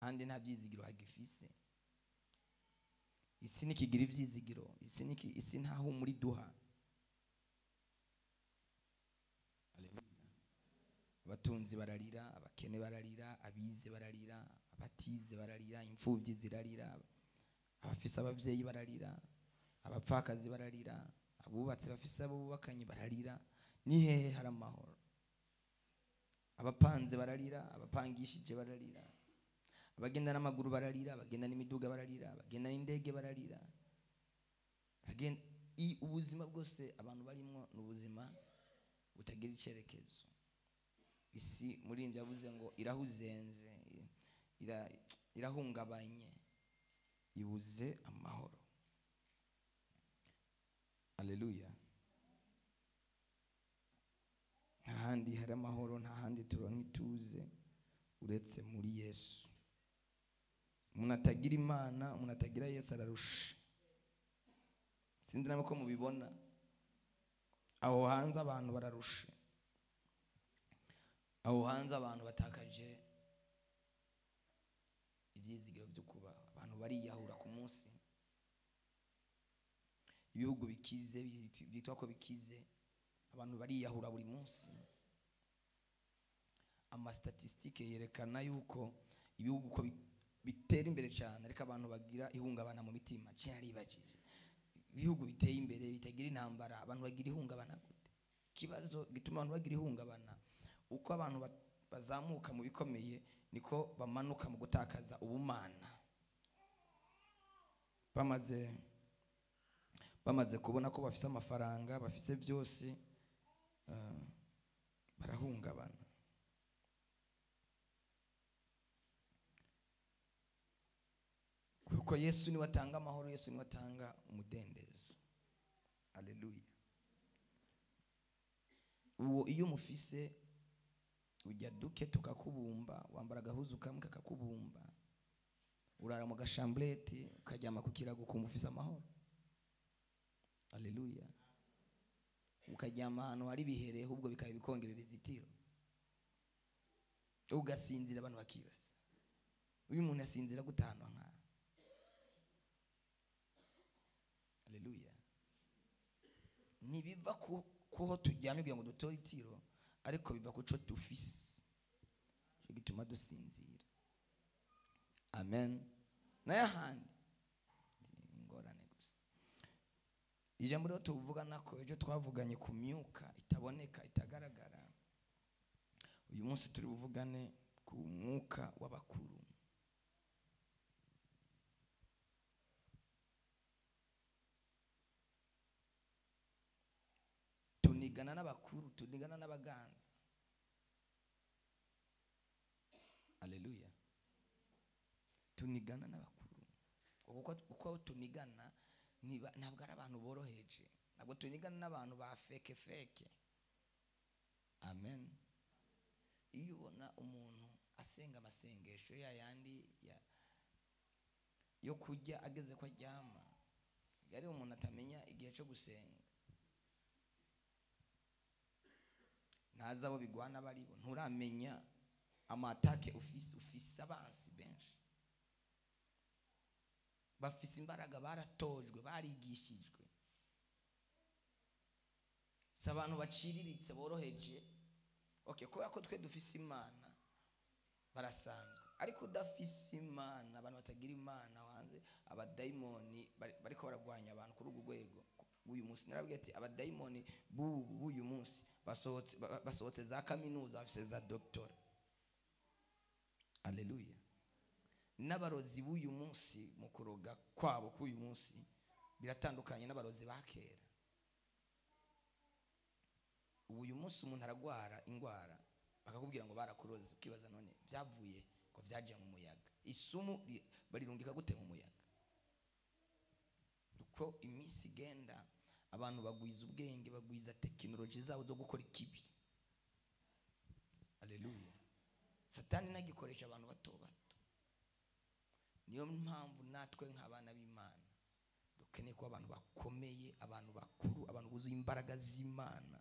ahandi nta byizigiro hagifise. Isi nikigira ibyizigiro, isi nta humuri duha. Abatunzi bararira, abakene bararira, abize bararira, abatize bararira, imfuvyi zirarira, abafise abavyeyi bararira, abapfakazi bararira, abubatse bafise abo bubakanye bararira. Ni hehe hari amahoro? Abapanze bararira, abapangishije bararira, abagenda n'amaguru bararira, abagenda n'imiduga bararira, abagenda n'indege bararira. Ubuzima bwose abantu barimo n'ubuzima butagira icerekezo. Isi muri ivyo yavuze ngo irahuzenze, irahungabanye, ibuze amahoro. Haleluya. Nta handi hari amahoro, nta handi turonka ituze uretse muri Yesu. Umuntu atagira Imana, umuntu atagira Yesu ararusha. Sindi namwe ko mubibona, aho hanze abantu bararusha. Aho hanze abantu batakaje ibyizigiro byo kuba. Abantu bariyahura ku munsi. Ibihugu bikize bitwa ko bikize, abantu bariyahura buri munsi. Ama statistique yerekana yuko ibihugu ko bitera imbere cyane ariko abantu bagira ihungabana mu mitima. Cyaribajije ibihugu biteye imbere bitagira intambara, abantu bagira ihungabana gute? Kibazo gituma abantu bagira ihungabana uko abantu bazamuka mu bikomeye niko bamanuka mu gutakaza ubumana. Bamaze kubona ko bafise amafaranga, bafise byose, barahungabana. Kuko Yesu niwe atanga amahoro, Yesu niwe atanga umudendezo. Haleluya. Uwo iyo mufise ujya duke tukakubumba, wambara gahuzu kamwe kakakubumba, urara mu gashambrete ukajyama ku kirago kumva ufise amahoro. Haleluya. Ukajyama ahantu hari bihereye ahubwo bikaye bikongerera izitiro, ugasinzira abantu bakibaza uyu muntu asinzira gutanwa nka. Haleluya. Nibiva kuho tujyamye kugira ngo dutore itiro, ariko biva ku cyo dufise cyo gituma dusinzira. Amen. Naye handi ingorane gusa. Ijambo rero tuvuga nako ejo twavuganye ku myuka itaboneka itagaragara. Uyu munsi turi buvugane ku mwuka w'abakuru. Tunigana n'abakuru, tunigana n'abaganza. Haleluya. Tunigana n'abakuru. Uko tunigana ntabwo ari abantu boroheje, ntabwo tunigana n'abantu ba feke. Amen. Iyo ubona umuntu asenga amasengesho yandi yo kujya ageze ko aryama, yari umuntu atamenya igihe cyo gusenga, ntazi abo bigwana baribo, nturamenya amatake ufise abansi benshi. Bafise imbaraga, baratojwe, barigishijwe. Si abantu baciriritse boroheje. Okay, kubera ko twe dufise Imana barasanzwe, ariko udafise Imana, abantu batagira Imana wanze, abadayimoni bariko baragwanya abantu kuri ugu rwego. Uyu munsi narabwiye ati abadayimoni b'uyu munsi basohotse za kaminuza, bafise za doctora. Haleluya. N'abarozi b'uyu munsi mu kuroga kwabo k'uyu munsi biratandukanye n'abarozi ba kera. Uyu munsi umuntu aragwara ingwara bakakubwira ngo barakuroze, ukibaza none byavuye ko byaje mu muyaga. Isumu barirungika gute mu muyaga? Uko iminsi igenda abantu bagwiza ubwenge, bagwiza tekinoloji zabo zo gukora ikibi. Haleluya. Satani nagikoresha abantu bato bato. Niyo mpamvu natwe nk'abana b'Imana dukeneye ko abantu bakomeye, abantu bakuru, abantu buzuye imbaraga z'Imana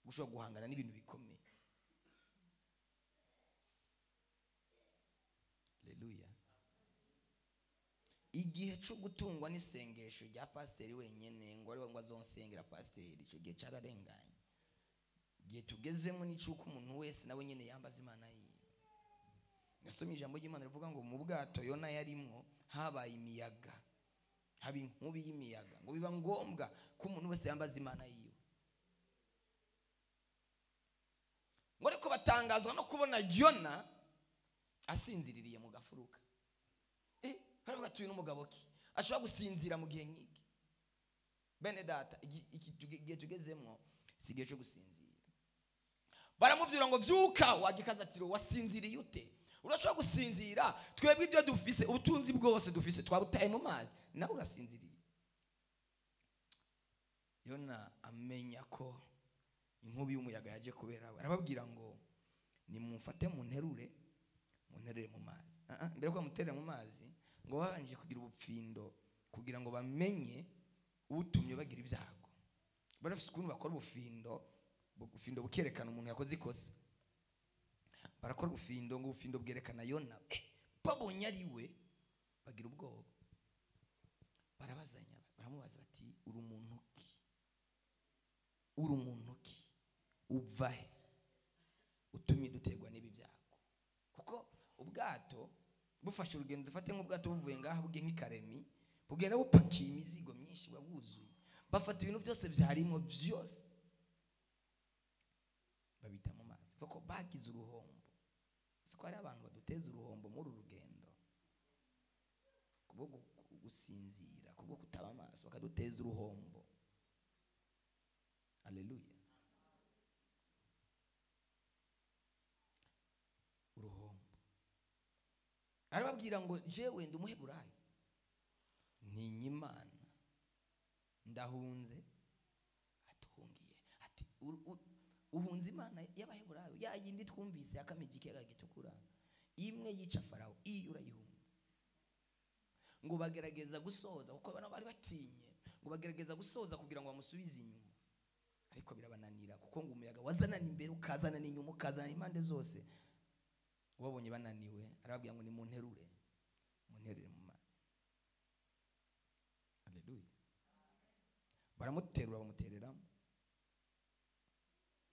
gushobora guhangana n'ibintu bikomeye. Haleluya. Igihe cyo gutungwa n'isengesho rya pasiteri wenyene ngo ari ngo azonsengera pasiteri, icyo gihe cyararenganye. Igihe tugezemo n'icuko umuntu wese nawe nyene yambaza Imana yiwe. Nasomye ijambo ry'Imana rivuga ngo mu bwato Yona yarimwo habaye imiyaga, haba inkubi y'imiyaga, ngo biba ngombwa ko umuntu wese yambaza Imana yiwe. Ngo ariko batangazwa no kubona Yona asinziririye mu gafuruka. Haravuga tuyu n'umugabo ki ashobora gusinzira mu gihe nk'iki? Bene data, igihe tugezemo si igihe cyo gusinzira. Baramuvyura ngo vyuka, wagikazatiro wasinziriye ute? Urashobora gusinzira? Twebwe ibyo dufise, ubutunzi bwose dufise twabutaye mu mazi, nawe urasinziriye. Yona amenya ko inkubi y'umuyaga yaje kubera we, arababwira ngo nimumfate mu nterure mu mazi. Mbere ko muterera mu mazi ngo babanje kugira ubupfindo kugira ngo bamenye utumye bagira ibyago. Barafise ukuntu bakora ubufindo bukerekana umuntu yakoze ikosa. Barakora ubufindo ngo ubufindo bwerekana Yona, babonye ari we bagira ubwoba. Barabazanya, baramubaza bati uri umuntu ki? Uri umuntu ki? Uvahe utumye dutegwa n'ibi byago? Kuko ubwato bufashe urugendo, dufate nk'ubwato buvuye ngaha bugiye nk'ikaremi, bugenda bupakiye imizigo myinshi bwuzuye, bafata ibintu byose byarimo byose babita mu mazi, kuko bagize uruhombo. Siko hari abantu baduteza uruhombo muri urugendo kubwo gusinzira, kubwo kutaba amaso, bakaduteza uruhombo. Haleluya. Uruhombo. Arababwira ngo jewe ndi umuheburayo, ntinye Imana, ndahunze. Atuhungiye ati uhunze Imana y'abaheburayo, ya yindi twumvise yakamije ikiyaga gitukura, imwe yica Farawo, iyo urayihunze. Ngo bagerageza gusoza, kuko bana bari batinye, ngo bagerageza gusoza kugira ngo bamusubize inyuma, ariko birabananira, kuko ngo umuyaga wazanana imbere ukazana n'inyuma ukazana impande zose. Ubabonye bananiwe, arababwira ngo ni mu nterure mu mazi. Haleluya. Baramuterura, bamutereramo,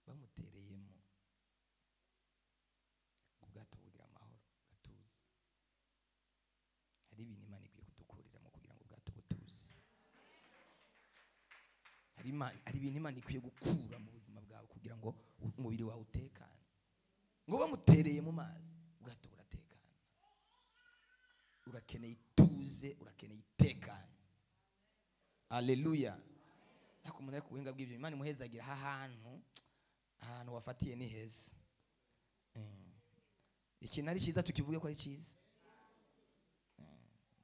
bamutereyemo, ubwato bugira amahoro, gatuza. Hari ibintu Imana ikwiye kudukuriramo kugira ngo ubwato butuze. Hari ibintu Imana ikwiye gukura mu buzima bwawe kugira ngo umubiri wawe utekane. Ngo bamutereye mu mazi, ubwato buratekana. Urakeneye ituze, urakeneye itekane. Haleluya. Ariko umuntu ari kubuhinga bw'ibyo, Imana imuhezagira ahantu wafatiye ni heza. Ikintu ari cyiza tukivuge ko ari cyiza.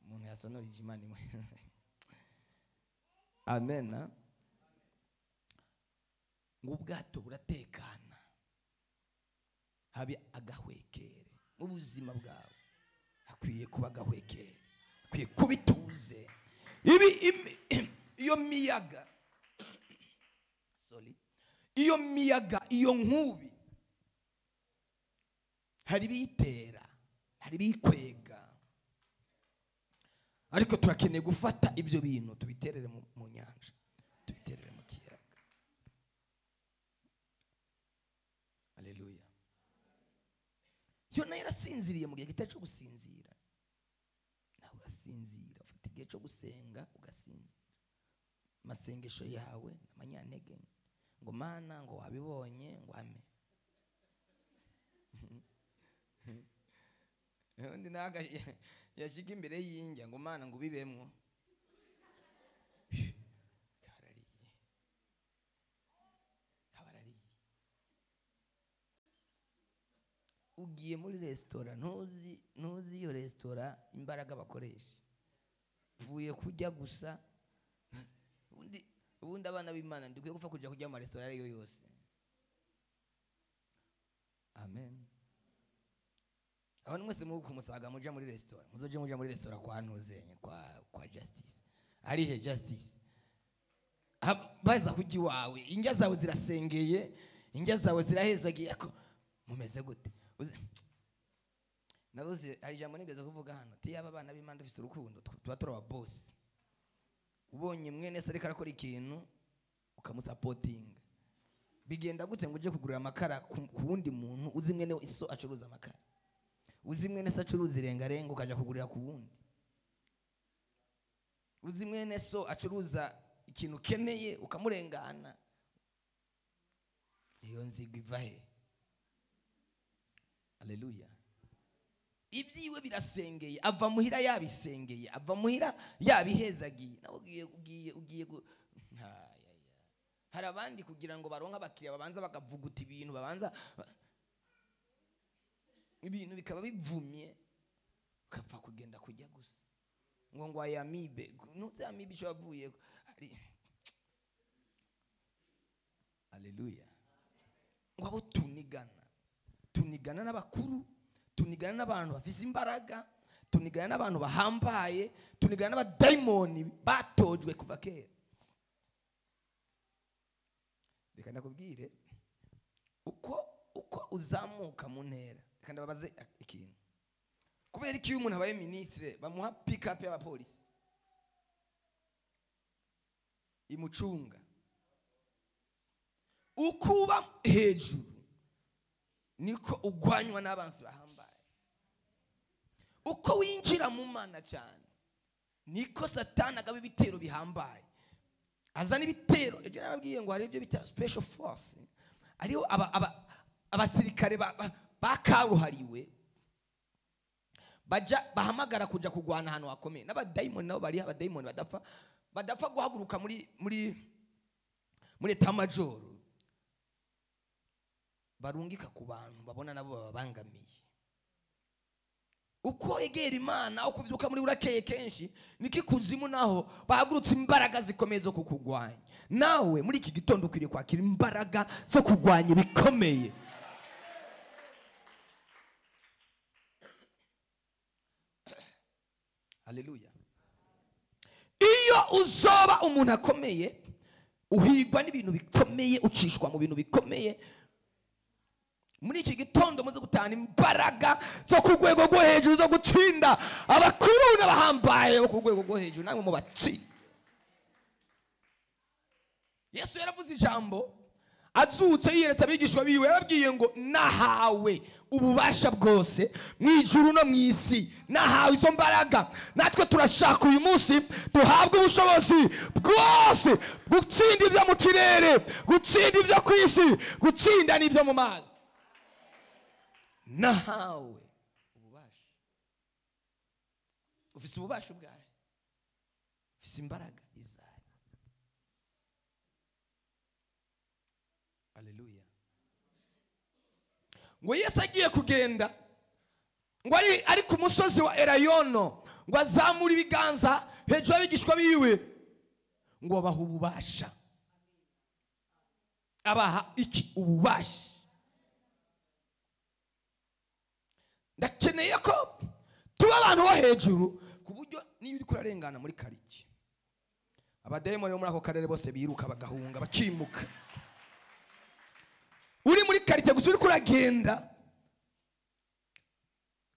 Umuntu yasonorije Imana imuheza. Amen. Ngo ubwato buratekana, habe agahwekere mu buzima bwawe. Hakwiriye kuba agahwekere, hakwiye kubituze. Iyo miyaga iyo miyaga, iyo nkubi, hari bitera, hari bikwega, ariko turakeneye gufata ibyo bintu tubiterere mu nyanja, tubiterere mu kiyaga. Haleluya. Yona yarasinziriye mu gihe kitari cyo gusinzira. Nawe urasinzira, ufite igihe cyo gusenga ugasinzira. Masengesho yawe n'amanyantege ngo Mana ngo wabibonye ngo ame. Undi naga yashika imbere y'injya ngo Mana ngo ubibemwo. Kabarariye. Ugiye muri restaurant, ntuzi iyo restaurant imbaraga bakoresha. Vuye kujya gusa, ubundi abana b'Imana ndikwiye gupfa kujya mu restaurant ariyo yose. Amen. Abantu mwese mu kumusaga muja muri restaurant, muzoje muja muri restaurant kwa ntuzenye kwa Justice. Arihe Justice? Baza kujya iwawe, indya zawe zirasengeye, indya zawe zirahezagiye, ako mumeze gute? nabuze hari ijambo nigeze kuvuga hano ati yaba abana b'Imana dufite urukundo tuba turi ababosi. Ubonye mwene se ariko arakora ikintu ukamusapotinga, bigenda gute ngo uje kugurira amakara ku wundi muntu uzi mwene iso acuruza amakara, uzi mwene se acuruza irengarenga ukaja kugurira ku wundi, uzi mwene so acuruza ikintu keneye ukamurengana, iyo nzigo iva he? Haleluya. Ibyiwe birasengeye, ava muhira yabisengeye, ava muhira yabihezagiye. Nawe ugiye hari abandi kugira ngo baronka abakiriya babanza bakavuguta ibintu, babanza ibintu bikaba bivumye, ukapfa kugenda kujya gusa ngo ayamibe nuze amibe cyo bavuye. Haleluya. Ngo abo tunigana n'abakuru, tunigana n'abantu bafise imbaraga, tunigana n'abantu bahambaye, tunigana n'abadayimoni batojwe kuva kera. Reka ndakubwire uko uzamuka mu ntera. Reka ndababaze ikintu, kubera iki umuntu abaye ministre bamuha pick up y'abapolisi imucunga, ukuba hejuru niko ugwanywa n'abansi bahambaye, uko winjira mu Mana cyane niko Satani agaba ibitero bihambaye, azana ibitero. Ejo nababwiye ngo hari ibyo bita special force, ariho abasirikare bakaruhariwe baja bahamagara kuja kugwana hano hakomeye. N'abadayimoni nabo bari abadayimoni badapfa guhaguruka muri etamajoro, barungika ku bantu babona nabo babangamiye. Uko egera Imana uko vyuka muri urakeye kenshi niki kuzimu naho bahagurutse imbaraga zikomeye zo kukugwanya. Nawe muri iki gitondo ukwiriye kwakira imbaraga zo kugwanya bikomeye. Haleluya. Iyo uzoba umuntu akomeye uhigwa n'ibintu bikomeye, ucishwa mu bintu bikomeye. Muri iki gitondo muze gutana imbaraga zo ku rwego rwo hejuru zo gutsinda abakuru n'abahambaye bo ku rwego rwo hejuru, namwe mu batsinda. Yesu yaravuze ijambo azutse yiyeretse abigishwa biwe, yababwiye ngo nahawe ububasha bwose mu ijuru no mu isi, nahawe izo mbaraga. Natwe turashaka uyu munsi duhabwe ubushobozi bwose gutsinda ibyo mu kirere, gutsinda ibyo ku isi, gutsinda n'ibyo mu mazi. Nahawe ububasha. Ufise ububasha bwawe, ufise imbaraga izawe. Haleluya. Ngo Yesu agiye kugenda, ngo ari ku musozi wa Elayono, ngo azamura ibiganza hejuru y'abigishwa biwe, ngo abaha ububasha. Abaha iki? Ububasha. Ndakeneye ko tuba abantu bo hejuru ku buryo niba uri kurarengana muri kariki, abadayimoni bo muri ako karere bose biruka bagahunga bakimuka. Uri muri karite gusa uri kuragenda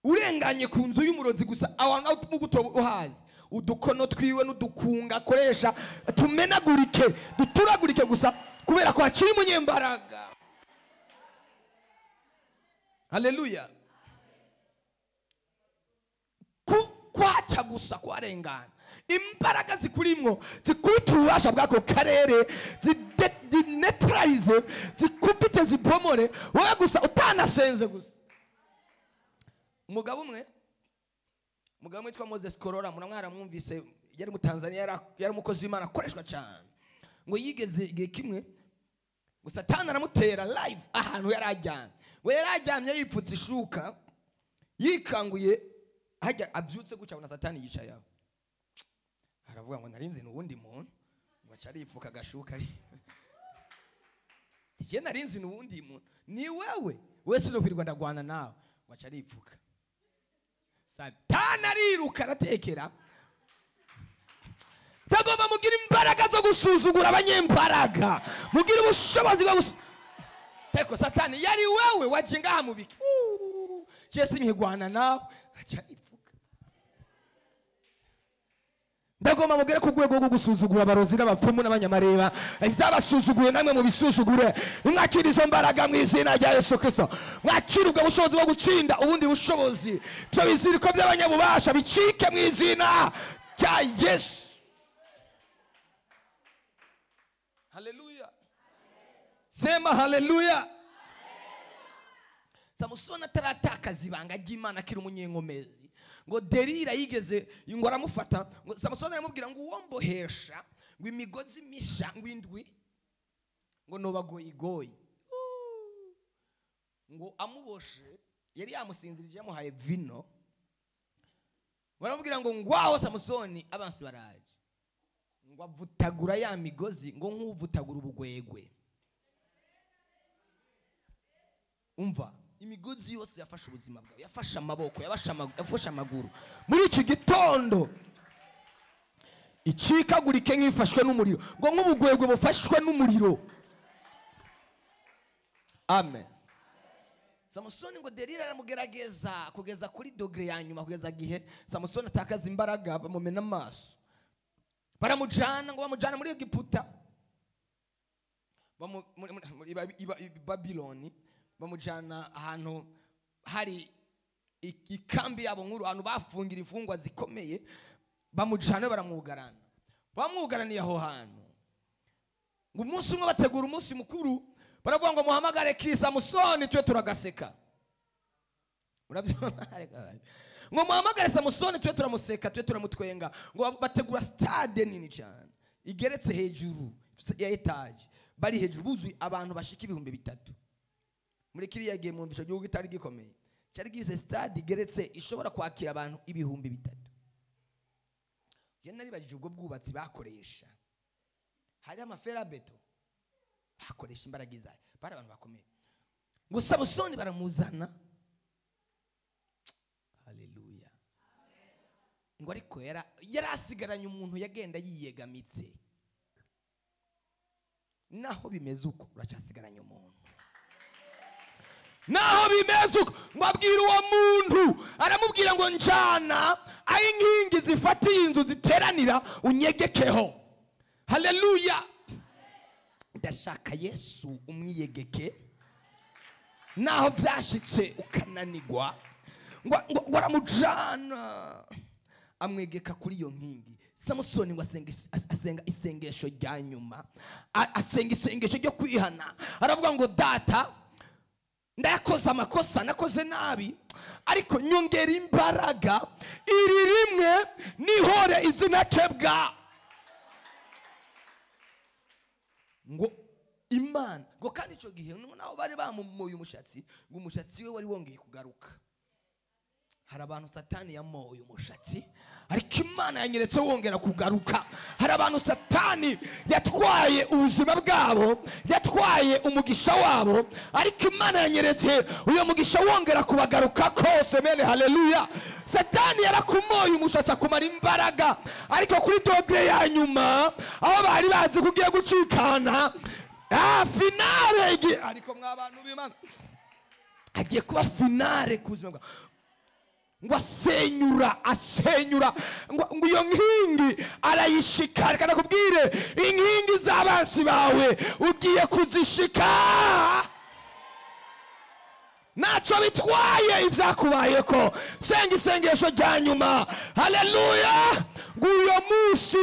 urenganye ku nzu y'umurozi gusa, awana umuguto uhazi, udukono twiwe n'udukunga akoresha tumenagurike, duturagurike gusa kubera ko hakiri umunyembaraga. Haleluya. Kwacha gusa kwarengana, imbaraga zikurimwo zikubita ububasha bwako karere, zinetralize, zikubite, zibomore wowe gusa utanasenze gusa. Umugabo umwe witwa Moses Korora, muramwara mwumvise, yari mu Tanzania, yari umukozi w'Imana akoreshwa cyane. Ngo yigeze igihe kimwe ngo Satani aramutera live ahantu yari ajyamye. We yari ajyamye yipfutse ishuka, yikanguye, hajya abyutse gutya na Satani yicaye aho. Haravuga ngo narinzi n'ubundi muntu, ngo acari yifuka gashuka ari. Je narinzi n'ubundi muntu, ni wewe wese no kwirwa ndagwana nawe, ngo acari yifuka. Satani ariruka aratekera. Tagomba mugira imbaraga zo gusuzugura abanyembaraga, mugira ubushobozi bwo Teko Satani yari wewe wajenga hamubiki. je sinkigwana nawe aca ivuga. Ndagomba mugere ku rwego rwo gusuzugura abarozi n'abapfumu n'abanyamareba ibyabasuzuguye namwe mu bisuzugure. Mwakira izo mbaraga mu izina rya Yesu Kristo. Mwakira ubwo bushobozi bwo gutsinda ubundi bushobozi. Byo biziriko by'abanyabubasha bicike mu izina rya Yesu. Haleluya. Sema haleluya. Samusoni ataratakaza ibanga ry'Imana akiri umunyenkomezi ngo Delila yigeze ngo aramufata ngo Samusoni aramubwira ngo uwombohesha ngo imigozi misha ngo indwi ngo nobagoyigoyi ngo amuboshe yari yamusinzirije yamuhaye vino. Baramubwira ngo ngwaho Samusoni abansi baraje ngo avutagura ya migozi ngo nk'uvutagura ubugwegwe. Umva, imigozi yose yafashe ubuzima bwawe, yafashe amaboko, yafashe amaguru. Muri iki gitondo icikagurike nk'ifashwe n'umuriro, ngo nk'ubugwegwe bufashwe n'umuriro. Amen. Samusoni ngo Delila aramugerageza kugeza kuri dogre ya nyuma, kugeza gihe Samusoni atakaza imbaraga, bamumena amaso. Baramujana ngo bamujana muri Egiputa, Babiloni, bamujana ahantu hari ikambi yabo nkuru, ahantu bafungira imfungwa zikomeye. Bamujana baramwugarana, bamwugaraniye aho hantu. Ngo umunsi umwe bategura umunsi mukuru, baravuga ngo muhamagare Samusoni twe turagaseka. Ngo muhamagare Samusoni twe turamuseka, twe turamutwenga. Ngo bategura stade nini cyane igeretse hejuru ya etage, bari hejuru buzuye abantu bashika 3,000. Muri kiriya gihe mu mvisho gihugu itari gikomeye, cyari gize stade igeretse ishobora kwakira abantu 3,000. Je naribajije ubwo bwubatsi bakoresha, hari amaferabeto bakoresha imbaraga izayo, bari abantu bakomeye. Ngo Samusoni baramuzana. Haleluya. Ngo ariko yarasigaranye umuntu yagenda yiyegamitse. Naho bimeze uko uracasigaranye umuntu. Naho bimeze uko ngo abwira uwo muntu, aramubwira ngo njana aho inkingi zifatiye inzu ziteranira unyegekeho. Haleluya. Ndashaka Yesu umwiyegeke naho byashitse ukananigwa. Ngo aramujana amwegeka kuri iyo nkingi. Samusoni ngo asenga isengesho rya nyuma, asenga isengesho ryo kwihana. Aravuga ngo data, ndayakoze amakosa, nakoze nabi, ariko nyongera imbaraga iri rimwe nihore izina kebwa. Ngo Imana ngo kandi icyo gihe naho bari bamumoye umushatsi, ngo umushatsi we wari wongeye kugaruka. Hari abantu Satani yamoye umushatsi, ariko Imana yanyeretse wongera kugaruka. Hari abantu Satani yatwaye ubuzima bwabo, yatwaye umugisha wabo, ariko Imana yanyeretse uyo mugisha wongera kubagaruka kose. Mene haleluya. Satani yarakumoye umushatsi akumara imbaraga, ariko kuri dogre ya nyuma aho bari bazi kugiye gucikana finale, ariko mwabantu b'Imana agiye kuba finale kuzima bwa. Ngo asenyura ngo iyo nkingi arayishika. Reka nakubwire, inkingi z'abansi bawe ugiye kuzishika, naco bitwaye ibyakubayeko. Senga isengesho rya nyuma. Haleluya. Ngo uyo munsi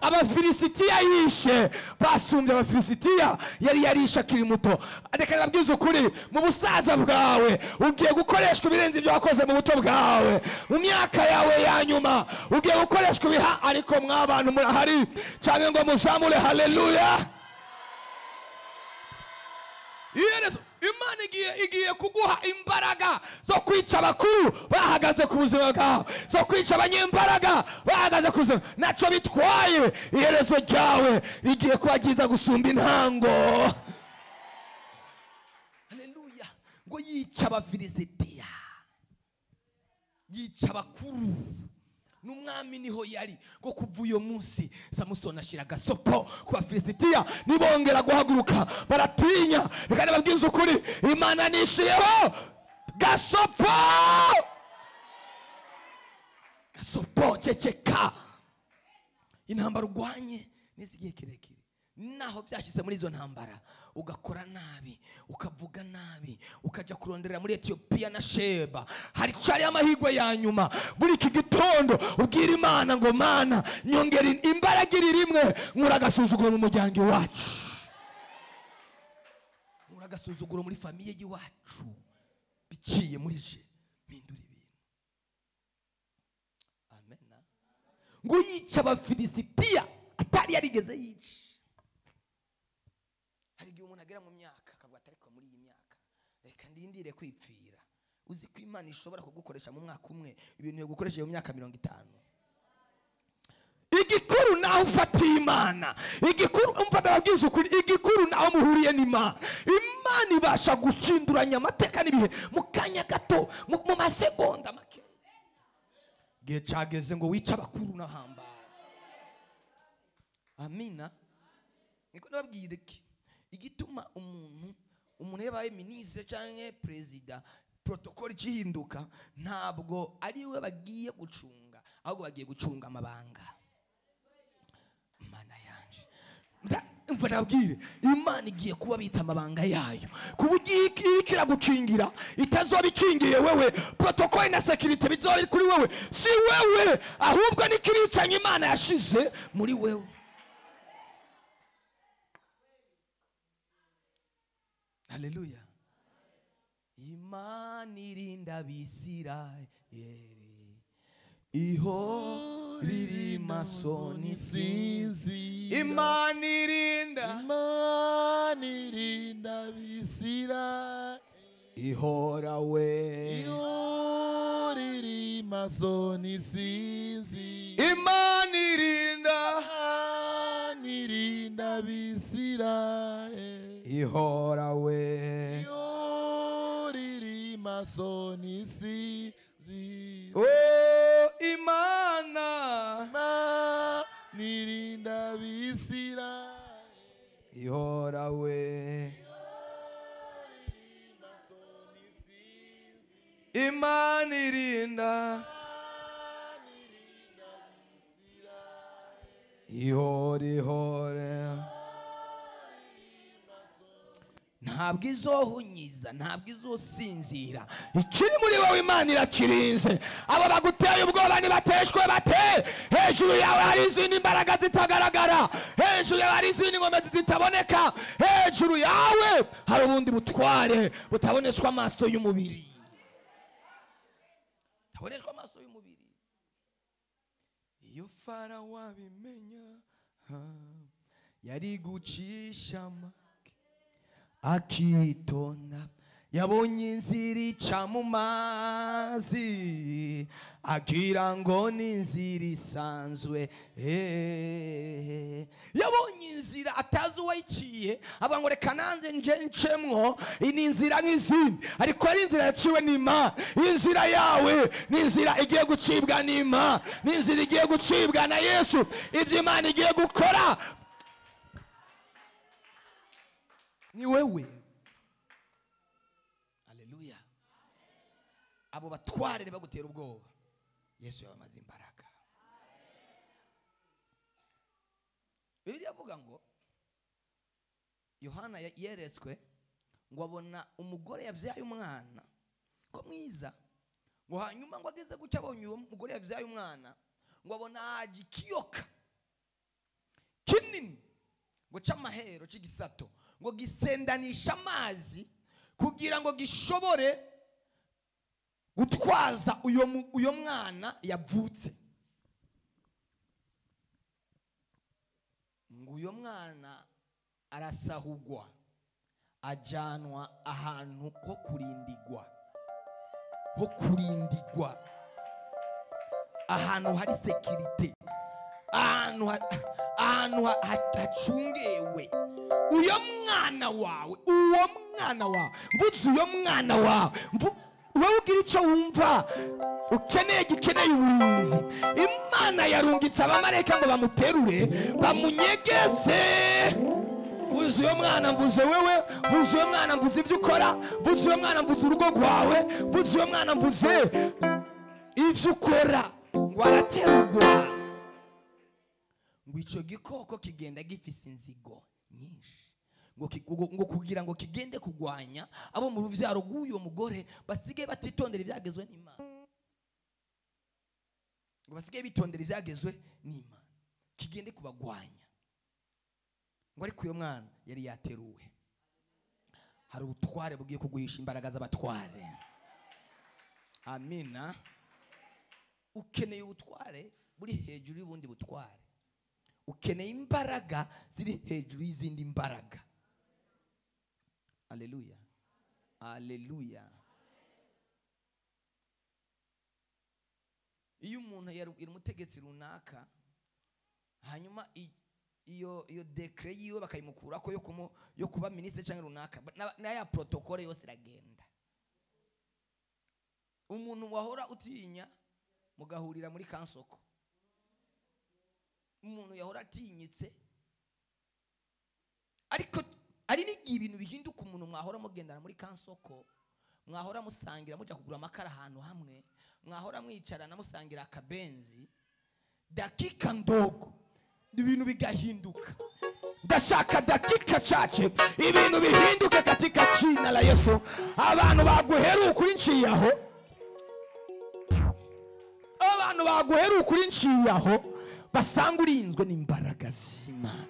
Abafilisitiya yishe, basumbye Abafilisitiya yari yarisha akiri muto. Reka nabwize ukuri, mu busaza bwawe ugiye gukoreshwa ibirenze ibyo wakoze mu buto bwawe. Mu myaka yawe ya nyuma ugiye gukoreshwa ibiha. Ariko mwabantu murahari cyane ngo muzamure haleluya. Yesu Imana igiye kuguha imbaraga zo kwica abakuru bahagaze ku buzima bwawe, zo kwica abanyembaraga bahagaze ku buzima. Naco bitwaye iherezo ryawe rigiye kuba ryiza gusumba intango. Haleluya. Ngo yica Abafilisitiya, yica abakuru, n'umwami niho yari. Ngo kuva uyo munsi Samusoni ashira gasopo ku Bafilisitiya, nibongera guhaguruka baratinya. Reka nababwize ukuri, Imana nishireho gasopo ceceka. Intambara urwanye n'izigihe kirekire, naho byashyize muri izo ntambara ugakora nabi, ukavuga nabi, ukajya kuronderera muri Etiyopiya na Sheba, hari cyari amahirwe ya nyuma. Buri iki gitondo ubwira Imana ngo Mana nyongera imbaraga iri rimwe, nkuragasuzuguro mu muryango wacu, nkuragasuzuguro muri famiye y'iwacu, biciye muri je mpindura ibintu. Amen. Ngo yica Abafilisitiya atari yarigeze yica. Hari igihe umuntu agera mu myaka akavuga ati ariko muri iyi myaka reka ndindire kwipfira. Uzi ko Imana ishobora kugukoresha mu mwaka umwe ibintu yo gukoresha mu myaka 50. Igikuru naho ufatiye Imana, igikuru umva ndababwiza ukuri, igikuru naho muhuriye n'Imana. Imana ibasha gushinduranya amateka n'ibihe mu kanya gato, mu masegonda make. Gihe cageze ngo wica abakuru n'ahamba. Amina. Niko nababwira iki? Igituma umuntu yabaye ministre cyangwa president, protocol cihinduka, ntabwo ari we bagiye gucunga, ahubwo bagiye gucunga amabanga. Mana yanje, mva nabwire, Imana igiye kubabitsa amabanga yayo, kuburyo ikira gucingira itazobicingiye wewe, protocol na security bizobe kuri wewe, si wewe ahubwo ni kiricanye Imana yashize muri wewe. Haleluya. Imana irinda Abisirayeli, iho riri maso n'isinzi. Imana irinda Abisirayeli, ihora we, iho riri maso n'isinzi. Imana irinda Abisirayeli, ihora we, iho riri maso n'isinzi. oh Imana irinda Abisirayeli, ihora we, Imana irinda ihore. Ntabwo izohunyiza, ntabwo izosinzira, ikiri muri wowe Imana irakirinze. Abo baguteye ubwoba nibateshwe bate. Hejuru yawe hari izindi mbaraga zitagaragara, hejuru yawe hari izindi ngoma zitaboneka, hejuru yawe hari ubundi butware butaboneshwa amaso y'umubiri, taboneshwa amaso y'umubiri. Iyo Farawo abimenya yari gucisha akitonda, yabonye inzira ica mu mazi, agira ngo ni inzira isanzwe. Yabonye inzira atazi uwayiciye, avuga ngo reka nanze ncemwo, ni inzira nk'izindi, ariko ari inzira yaciwe n'Imana. Inzira yawe ni inzira igiye gucibwa n'Imana, ni inzira igiye gucibwa na Yesu. Ibyo Imana igiye gukora ni wewe. Haleluya. Abo batware bagutera ubwoba, Yesu yabamaze imbaraga. Bibiliya avuga ngo Yohana yeretswe ngo abona umugore yavyaye umwana ko mwiza, ngo hanyuma ngo ageze gucya abonye uwo mugore yavyaye umwana, ngo abona haje ikiyoka kinini ngo c'amahero c'igisato, ngo gisendanisha amazi kugira ngo gishobore gutwaza uyo mwana yavutse. Ngo uyo mwana arasahugwa, ajanwa ahantu ho kurindigwa, ahantu hari sekirite, ahantu hacungewe. Uyo mwana wawe, mvuze uyo mwana wawe, wowe ugira icyo wumva ukeneye, gikeneye uburinzi. Imana yarungitse abamarayika ngo bamuterure bamunyegeze vuze uyo mwana mvuze wewe, vuze uyo mwana mvuze ibyo ukora, vuze uyo mwana mvuze urugo rwawe, vuze uyo mwana mvuze ibyo ukora. ngo araterugwa, ngo icyo gikoko kigenda gifise inzigo nyinshi, ngo kugira ngo kigende kugwanya abo mu ruvyaro rw'uyo mugore basige batitondera ibyagezwe n'Imana, ngo basige bitondera ibyagezwe n'Imana, kigende kubagwanya. ngo ariko uyo mwana yari yateruwe. hari ubutware bugiye kuguhisha imbaraga z'abatware. Amina. ukeneye ubutware buri hejuru y'ubundi butware, ukeneye imbaraga ziri hejuru y'izindi mbaraga. Haleluya, haleluya. iyo umuntu yari umutegetsi runaka, hanyuma iyo dekre yiwe bakayimukurako yo kuba ministre cyangwa runaka, na ya protocole yose iragenda. umuntu wahora utinya mugahurira muri kansoko, umuntu yahora atinyitse, ariko ari n'igihe ibintu bihinduka. umuntu mwahora mugendana muri kansoko, mwahora musangira muja kugura amakara ahantu hamwe, mwahora mwicarana musangira akabenzi, dakika ndogo ibintu bigahinduka. ndashaka dakika chache ibintu bihinduke katika jina la Yesu. abantu baguheruka kuri nciyaho, abantu baguheruka kuri nciyaho basanga urinzwe n'imbaraga z'Imana.